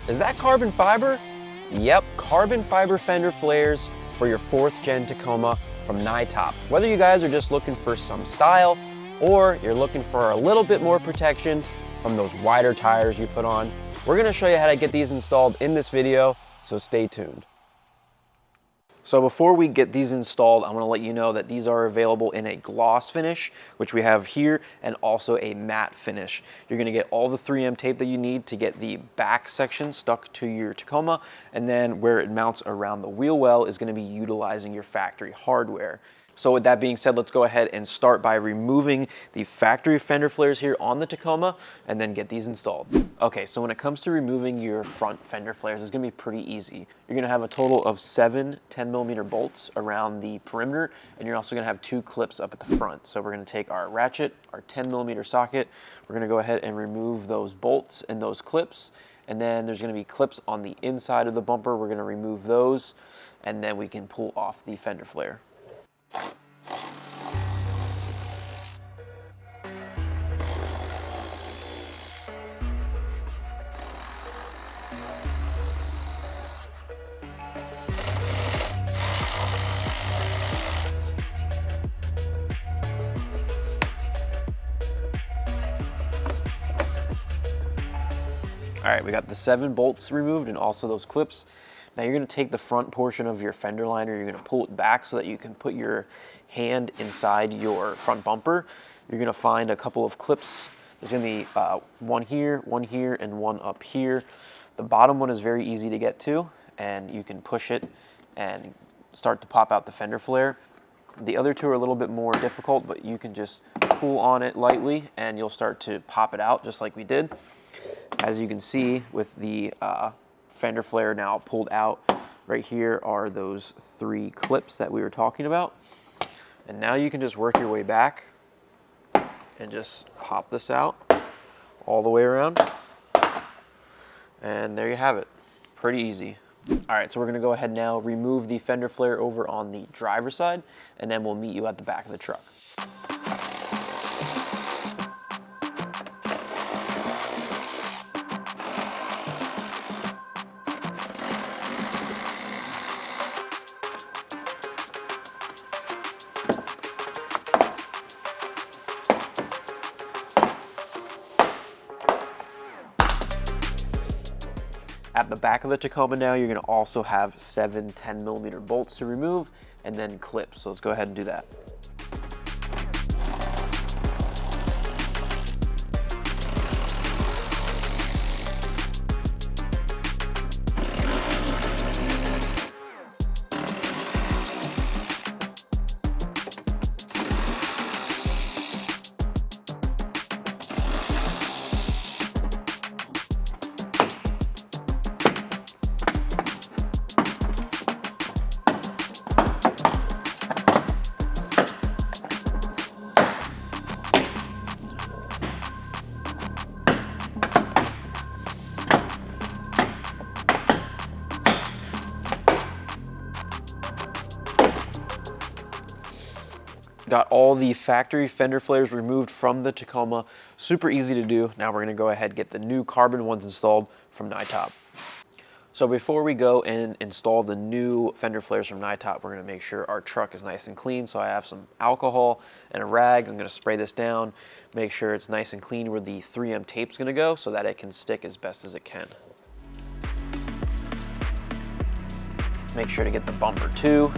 Is that carbon fiber? Yep, carbon fiber fender flares for your 4th gen Tacoma from NYTOP. Whether you guys are just looking for some style or you're looking for a little bit more protection from those wider tires you put on, we're gonna show you how to get these installed in this video, so stay tuned. So before we get these installed, I want to let you know that these are available in a gloss finish, which we have here, and also a matte finish. You're going to get all the 3M tape that you need to get the back section stuck to your Tacoma, and then where it mounts around the wheel well is going to be utilizing your factory hardware. So with that being said, let's go ahead and start by removing the factory fender flares here on the Tacoma and then get these installed. Okay, so when it comes to removing your front fender flares, it's gonna be pretty easy. You're gonna have a total of 7 10mm bolts around the perimeter, and you're also gonna have 2 clips up at the front. So we're gonna take our ratchet, our 10mm socket, we're gonna go ahead and remove those bolts and those clips, and then there's gonna be clips on the inside of the bumper. We're gonna remove those, and then we can pull off the fender flare. All right, we got the 7 bolts removed and also those clips. Now you're gonna take the front portion of your fender liner, you're gonna pull it back so that you can put your hand inside your front bumper. You're gonna find a couple of clips. There's gonna be one here, and one up here. The bottom one is very easy to get to, and you can push it and start to pop out the fender flare. The other 2 are a little bit more difficult, but you can just pull on it lightly and you'll start to pop it out just like we did. As you can see with the fender flare now pulled out, right here are those 3 clips that we were talking about. And now you can just work your way back and just pop this out all the way around. And there you have it. Pretty easy. All right, so we're gonna go ahead now, remove the fender flare over on the driver's side, and then we'll meet you at the back of the truck. At the back of the Tacoma now, you're gonna also have 7 10mm bolts to remove and then clips. So let's go ahead and do that. Got all the factory fender flares removed from the Tacoma. Super easy to do. Now we're gonna go ahead and get the new carbon ones installed from NYTOP. So before we go and install the new fender flares from NYTOP, we're gonna make sure our truck is nice and clean. So I have some alcohol and a rag. I'm gonna spray this down, make sure it's nice and clean where the 3M tape's gonna go so that it can stick as best as it can. Make sure to get the bumper too.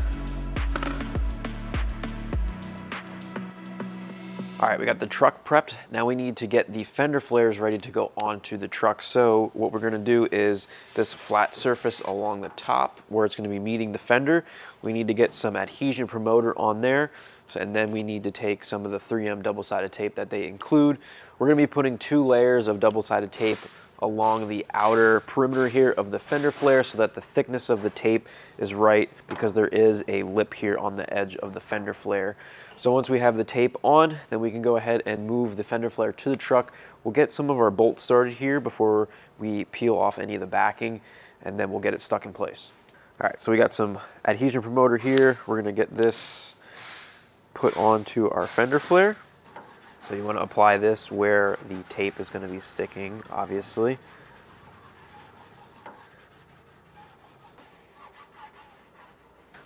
All right, we got the truck prepped. Now we need to get the fender flares ready to go onto the truck. So what we're gonna do is this flat surface along the top where it's gonna be meeting the fender, we need to get some adhesion promoter on there. And then we need to take some of the 3M double-sided tape that they include. We're gonna be putting 2 layers of double-sided tape along the outer perimeter here of the fender flare so that the thickness of the tape is right, because there is a lip here on the edge of the fender flare. So once we have the tape on, then we can go ahead and move the fender flare to the truck. We'll get some of our bolts started here before we peel off any of the backing, and then we'll get it stuck in place. All right, so we got some adhesion promoter here. We're gonna get this put onto our fender flare. So you want to apply this where the tape is going to be sticking, obviously.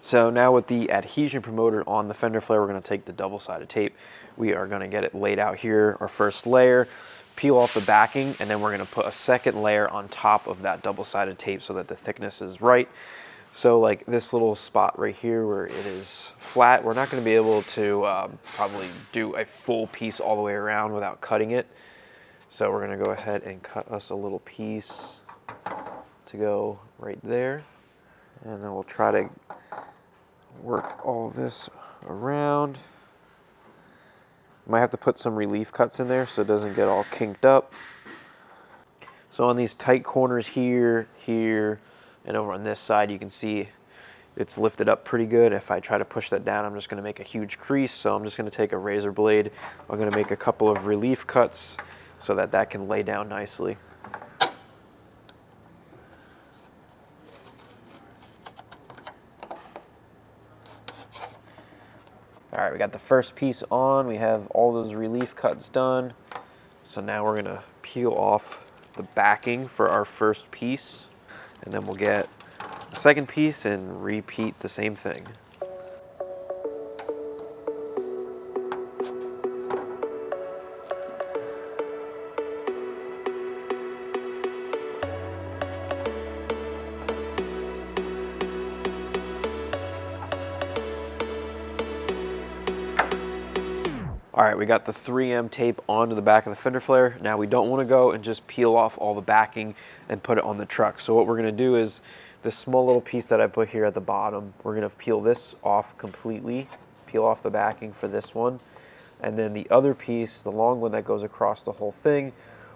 So now with the adhesion promoter on the fender flare, we're going to take the double-sided tape. We are going to get it laid out here, our first layer, peel off the backing, and then we're going to put a second layer on top of that double-sided tape so that the thickness is right. So like this little spot right here where it is flat, we're not going to be able to probably do a full piece all the way around without cutting it. So we're going to go ahead and cut us a little piece to go right there. And then we'll try to work all this around. Might have to put some relief cuts in there so it doesn't get all kinked up. So on these tight corners here, here, and over on this side, you can see it's lifted up pretty good. If I try to push that down, I'm just going to make a huge crease. So I'm just going to take a razor blade. I'm going to make a couple of relief cuts so that that can lay down nicely. All right, we got the first piece on. We have all those relief cuts done. So now we're going to peel off the backing for our first piece. And then we'll get the second piece and repeat the same thing. All right, we got the 3M tape onto the back of the fender flare. Now we don't want to go and just peel off all the backing and put it on the truck. So what we're going to do is this small little piece that I put here at the bottom, we're going to peel this off completely, peel off the backing for this one. And then the other piece, the long one that goes across the whole thing,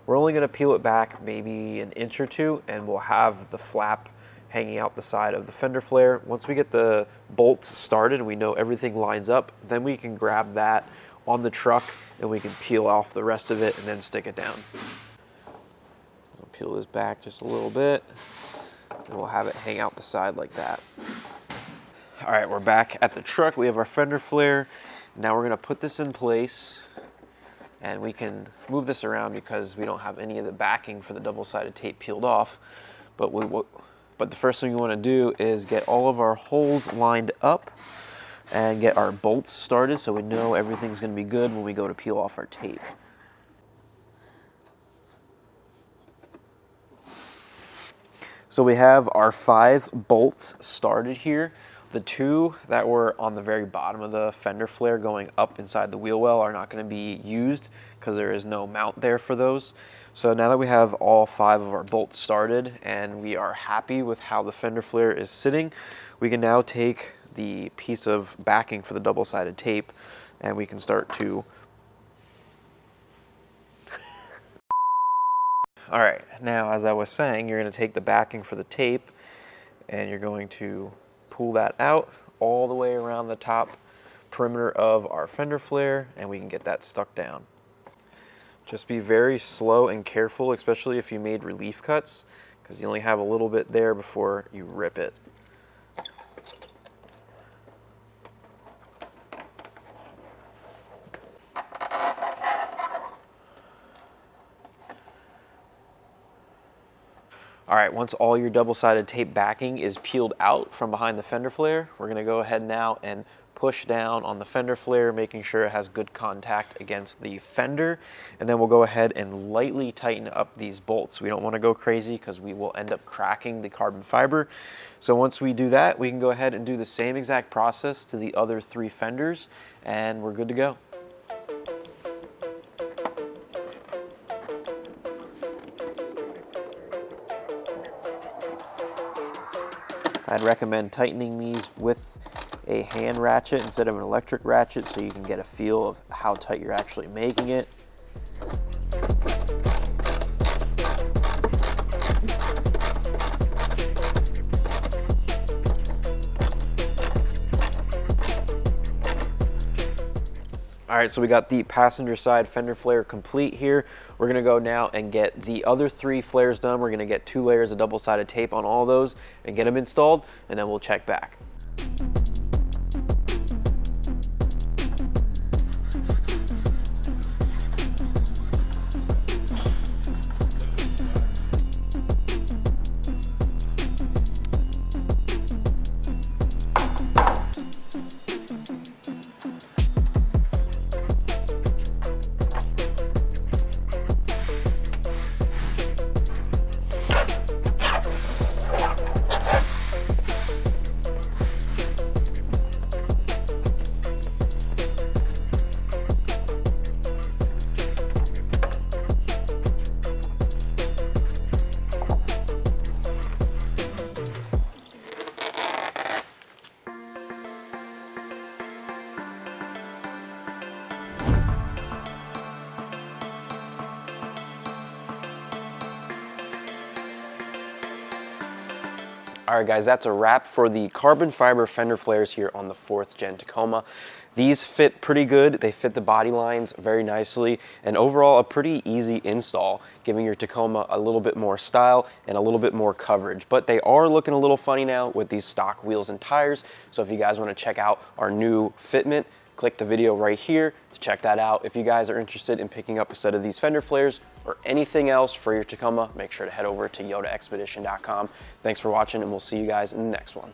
we're only going to peel it back maybe an inch or two, and we'll have the flap hanging out the side of the fender flare. Once we get the bolts started and we know everything lines up, then we can grab that on the truck and we can peel off the rest of it and then stick it down. I'll peel this back just a little bit and we'll have it hang out the side like that. All right, we're back at the truck. We have our fender flare. Now we're gonna put this in place and we can move this around because we don't have any of the backing for the double-sided tape peeled off. But the first thing we wanna do is get all of our holes lined up and get our bolts started so we know everything's going to be good when we go to peel off our tape. So we have our 5 bolts started here. The 2 that were on the very bottom of the fender flare going up inside the wheel well are not going to be used because there is no mount there for those. So now that we have all 5 of our bolts started and we are happy with how the fender flare is sitting, we can now take the piece of backing for the double-sided tape and we can start to all right, now as I was saying, you're going to take the backing for the tape and you're going to pull that out all the way around the top perimeter of our fender flare and we can get that stuck down. Just be very slow and careful, especially if you made relief cuts, because you only have a little bit there before you rip it. All right, once all your double-sided tape backing is peeled out from behind the fender flare, we're gonna go ahead now and push down on the fender flare, making sure it has good contact against the fender. And then we'll go ahead and lightly tighten up these bolts. We don't wanna go crazy because we will end up cracking the carbon fiber. So once we do that, we can go ahead and do the same exact process to the other 3 fenders and we're good to go. I'd recommend tightening these with a hand ratchet instead of an electric ratchet so you can get a feel of how tight you're actually making it. All right, so we got the passenger side fender flare complete here. We're gonna go now and get the other 3 flares done. We're gonna get 2 layers of double-sided tape on all those and get them installed, and then we'll check back. All right, guys, that's a wrap for the carbon fiber fender flares here on the 4th Gen Tacoma. These fit pretty good. They fit the body lines very nicely, and overall a pretty easy install, giving your Tacoma a little bit more style and a little bit more coverage. But they are looking a little funny now with these stock wheels and tires. So if you guys want to check out our new fitment, click the video right here to check that out. If you guys are interested in picking up a set of these fender flares or anything else for your Tacoma, make sure to head over to YotaXpedition.com. Thanks for watching, and we'll see you guys in the next one.